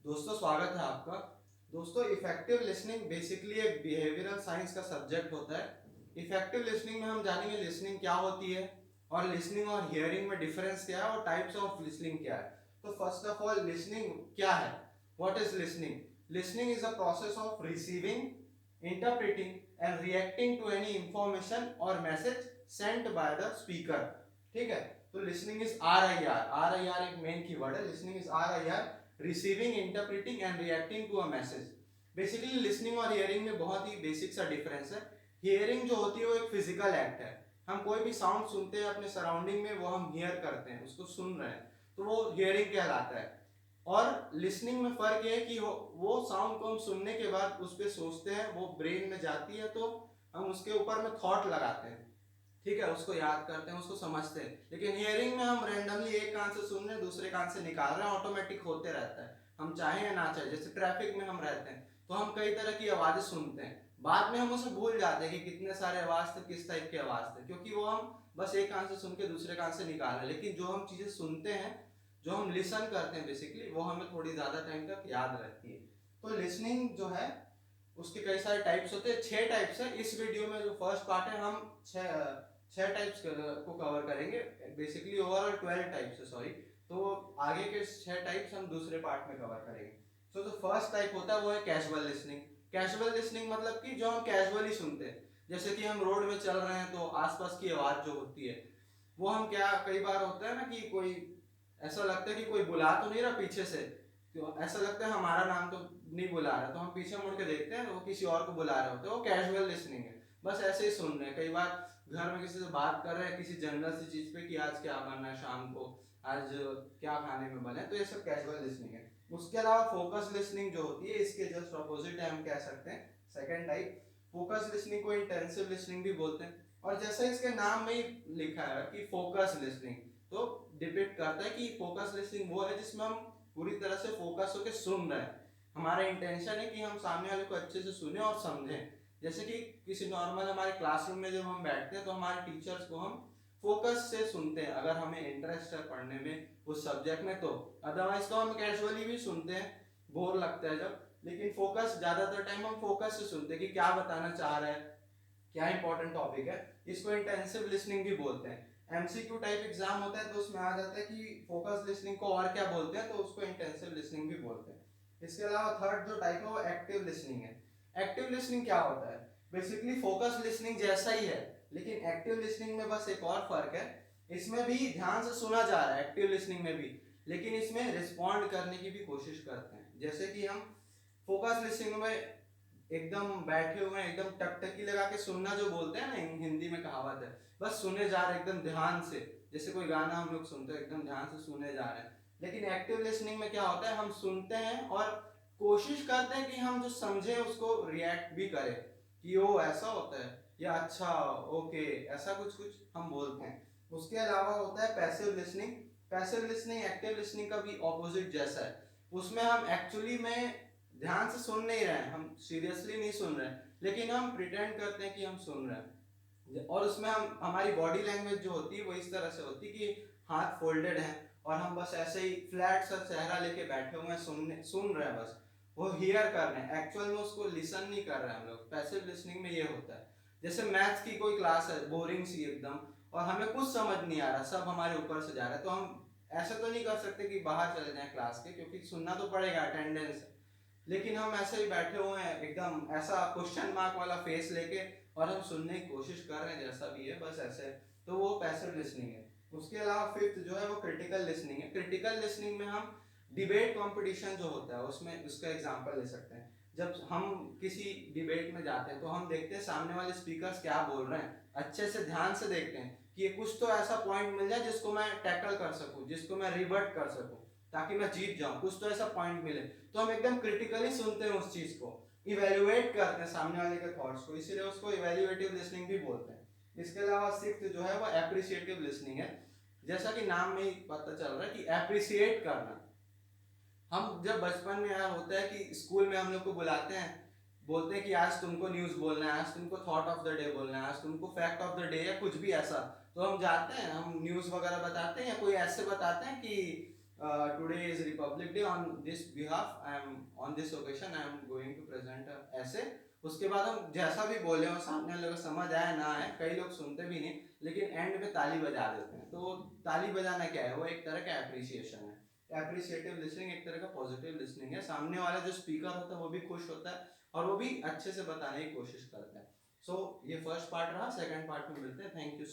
दोस्तों स्वागत है आपका। दोस्तों इफेक्टिव लिसनिंग बेसिकली एक बिहेवियरल साइंस का सब्जेक्ट होता है। इफेक्टिव लिसनिंग में हम जानेंगे लिसनिंग क्या होती है और लिसनिंग और हियरिंग में डिफरेंस क्या है और टाइप्स ऑफ लिसनिंग क्या है। तो फर्स्ट ऑफ ऑल लिसनिंग क्या है? What is listening? Listening is a process of receiving, interpreting and reacting to any information और message sent by the speaker. ठीक है, तो लिसनिंग इज RIR। RIR एक मेन कीवर्ड है। Listening is RIR, receiving, interpreting and reacting to a message. Basically listening और hearing में बहुत ही बेसिक सा डिफरेंस है। हियरिंग जो होती है वो एक फिजिकल एक्ट है। हम कोई भी साउंड सुनते हैं अपने सराउंडिंग में, वो हम हियर करते हैं, उसको सुन रहे हैं, तो वो हियरिंग कहलाता है। और लिसनिंग में फर्क ये है कि वो साउंड को हम सुनने के बाद उस पर सोचते हैं, वो ब्रेन में जाती है, तो हम उसके ऊपर में थॉट लगाते हैं। ठीक है, उसको याद करते हैं, उसको समझते हैं। लेकिन हियरिंग में हम रैंडमली एक कान से सुन रहे हैं, दूसरे कान से निकाल रहे हैं, ऑटोमेटिक होते रहता है, हम चाहे या ना चाहे। जैसे ट्रैफिक में हम रहते हैं तो हम कई तरह की आवाजें सुनते हैं, बाद में हम उसे भूल जाते हैं कि कितने सारे आवाज थे, किस टाइप की आवाज थे, क्योंकि वो हम बस एक कान से सुन के दूसरे कान से निकाल रहे हैं। लेकिन जो हम चीजें सुनते हैं, जो हम लिसन करते हैं बेसिकली, वो हमें थोड़ी ज्यादा टाइम तक याद रहती है। तो लिसनिंग जो है उसके कई सारे टाइप्स होते हैं, 6 टाइप्स है। इस वीडियो में जो फर्स्ट पार्ट है, हम छह छह टाइप्स को कवर करेंगे। बेसिकली ओवरऑल 12 टाइप्स है, सॉरी। तो आगे के 6 टाइप्स हम दूसरे पार्ट में कवर करेंगे। सो जो फर्स्ट टाइप होता है वो है कैजुअल लिसनिंग। कैजुअल लिसनिंग मतलब कि जो हम कैजुअली सुनते हैं, जैसे कि हम रोड में चल रहे हैं तो आसपास की आवाज जो होती है, वो हम क्या, कई बार होता है ना कि कोई ऐसा लगता है कि कोई बुला तो नहीं रहा पीछे से, तो ऐसा लगता है हमारा नाम तो नहीं बुला रहा, तो हम पीछे मुड़ के देखते हैं वो किसी और को बुला रहे होते हैं, वो कैजुअल लिसनिंग है। बस ऐसे ही सुन रहे हैं। कई बार घर में किसी से बात कर रहे हैं किसी जनरल सी चीज पे कि आज क्या बनना है शाम को, आज क्या खाने में बने, तो ये सब कैजुअल लिसनिंग है। उसके अलावा फोकस लिसनिंग जो होती है, इसके जस्ट अपोजिट है, हम कह सकते हैं सेकंड टाइप। फोकस लिसनिंग को इंटेंसिव लिसनिंग भी बोलते हैं। और जैसा इसके नाम में ही लिखा है कि फोकस लिसनिंग, तो डिपेक्ट करता है कि फोकस लिसनिंग वो है जिसमें हम पूरी तरह से फोकस होकर सुन रहे हैं। हमारा इंटेंशन है कि हम सामने वाले को अच्छे से सुने और समझें। जैसे कि किसी नॉर्मल हमारे क्लासरूम में जब हम बैठते हैं तो हमारे टीचर्स को हम फोकस से सुनते हैं, अगर हमें इंटरेस्ट है पढ़ने में उस सब्जेक्ट में तो। अदरवाइज तो हम कैजुअली भी सुनते हैं, बोर लगता है जब। लेकिन फोकस ज्यादातर टाइम हम फोकस से सुनते हैं कि क्या बताना चाह रहा है, क्या इंपॉर्टेंट टॉपिक है। इसको इंटेंसिव लिसनिंग भी बोलते हैं। MCQ टाइप एग्जाम होता है तो उसमें आ जाता है कि फोकस लिसनिंग को और क्या बोलते हैं, तो उसको इंटेंसिव लिसनिंग भी बोलते हैं। इसके अलावा थर्ड जो टाइप है वो एक्टिव लिसनिंग है। एक्टिव लिसनिंग क्या होता है? बेसिकली फोकस लिसनिंग जैसा ही है, लेकिन एक्टिव लिसनिंग में बस एक और फर्क है। इसमें भी ध्यान से सुना जा रहा है एक्टिव लिसनिंग में भी, लेकिन इसमें रिस्पॉन्ड करने की भी कोशिश करते हैं। जैसे कि हम फोकस लिसनिंग में एकदम बैठे हुए हैं, एकदम टकटकी लगा के सुनना जो बोलते हैं ना, हिंदी में कहावत है, बस सुने जा रहे हैं एकदम ध्यान से। जैसे कोई गाना हम लोग सुनते हैं, एकदम ध्यान से सुने जा रहे हैं। लेकिन एक्टिव लिसनिंग में क्या होता है, हम सुनते हैं और कोशिश करते हैं कि हम जो समझे उसको रिएक्ट भी करें, कि वो ऐसा होता है या अच्छा, ओके, ऐसा कुछ कुछ हम बोलते हैं। उसके अलावा होता है passive listening. Passive listening active listening का भी ऑपोजिट जैसा है। उसमें हम एक्चुअली में ध्यान से सुन नहीं रहे हैं, हम सीरियसली नहीं सुन रहे हैं, लेकिन हम प्रिटेंड करते हैं कि हम सुन रहे हैं। और उसमें हम, हमारी बॉडी लैंग्वेज जो होती है वो इस तरह से होती है कि हाथ फोल्डेड है और हम बस ऐसे ही फ्लैट सा चेहरा लेके बैठे हुए हैं, सुन रहे हैं बस, वो हियर कर रहे हैं, एक्चुअल में उसको लिसन नहीं कर रहे हैं हम लोग। पैसिव लिसनिंग में ये होता है। जैसे मैथ्स की कोई क्लास है बोरिंग सी एकदम, और हमें कुछ समझ नहीं आ रहा, सब हमारे ऊपर से जा रहा है, तो हम ऐसा तो नहीं कर सकते कि बाहर चले जाएं क्लास के, क्योंकि सुनना तो पड़ेगा, अटेंडेंस है। लेकिन हम ऐसे ही बैठे हुए हैं एकदम ऐसा क्वेश्चन मार्क वाला फेस लेके, और हम सुनने की कोशिश कर रहे हैं जैसा भी है, बस ऐसे। तो वो पैसिव लिसनिंग है। उसके अलावा फिफ्थ जो है वो क्रिटिकल लिसनिंग है। क्रिटिकल लिसनिंग में हम डिबेट कंपटीशन जो होता है उसमें उसका एग्जांपल ले सकते हैं। जब हम किसी डिबेट में जाते हैं तो हम देखते हैं सामने वाले स्पीकर्स क्या बोल रहे हैं, अच्छे से ध्यान से देखते हैं कि ये कुछ तो ऐसा पॉइंट मिल जाए जिसको मैं टैकल कर सकूं, जिसको मैं रिवर्ट कर सकूं, ताकि मैं जीत जाऊं, कुछ तो ऐसा पॉइंट मिले। तो हम एकदम क्रिटिकली सुनते हैं उस चीज को, इवेल्युएट करते हैं सामने वाले के थॉट्स को, इसीलिए उसको इवेल्युएटिव लिसनिंग भी बोलते हैं। इसके अलावा सिक्स्थ जो है वो एप्रिसिएटिव लिसनिंग है। जैसा कि नाम में ही पता चल रहा है कि एप्रिसिएट करना। हम जब बचपन में यहाँ होता है कि स्कूल में हम लोग को बुलाते हैं, बोलते हैं कि आज तुमको न्यूज बोलना है, आज तुमको थॉट ऑफ द डे बोलना है, आज तुमको फैक्ट ऑफ द डे या कुछ भी ऐसा। तो हम जाते हैं, हम न्यूज वगैरह बताते हैं या कोई ऐसे बताते हैं कि today is Republic Day. On this behalf, on this occasion I am going to present a essay. उसके बाद हम जैसा भी बोले हो सामने वाले को समझ आए ना आए, कई लोग सुनते भी नहीं लेकिन एंड में ताली बजा देते हैं। तो ताली बजाना क्या है, वो एक तरह का एप्रिसिएशन है। एप्रिसिएटिव लिसनिंग एक तरह का पॉजिटिव लिसनिंग है। सामने वाला जो स्पीकर होता है वो भी खुश होता है और वो भी अच्छे से बताने की कोशिश करता है। सो ये फर्स्ट पार्ट रहा, सेकंड पार्ट में मिलते हैं। Thank you.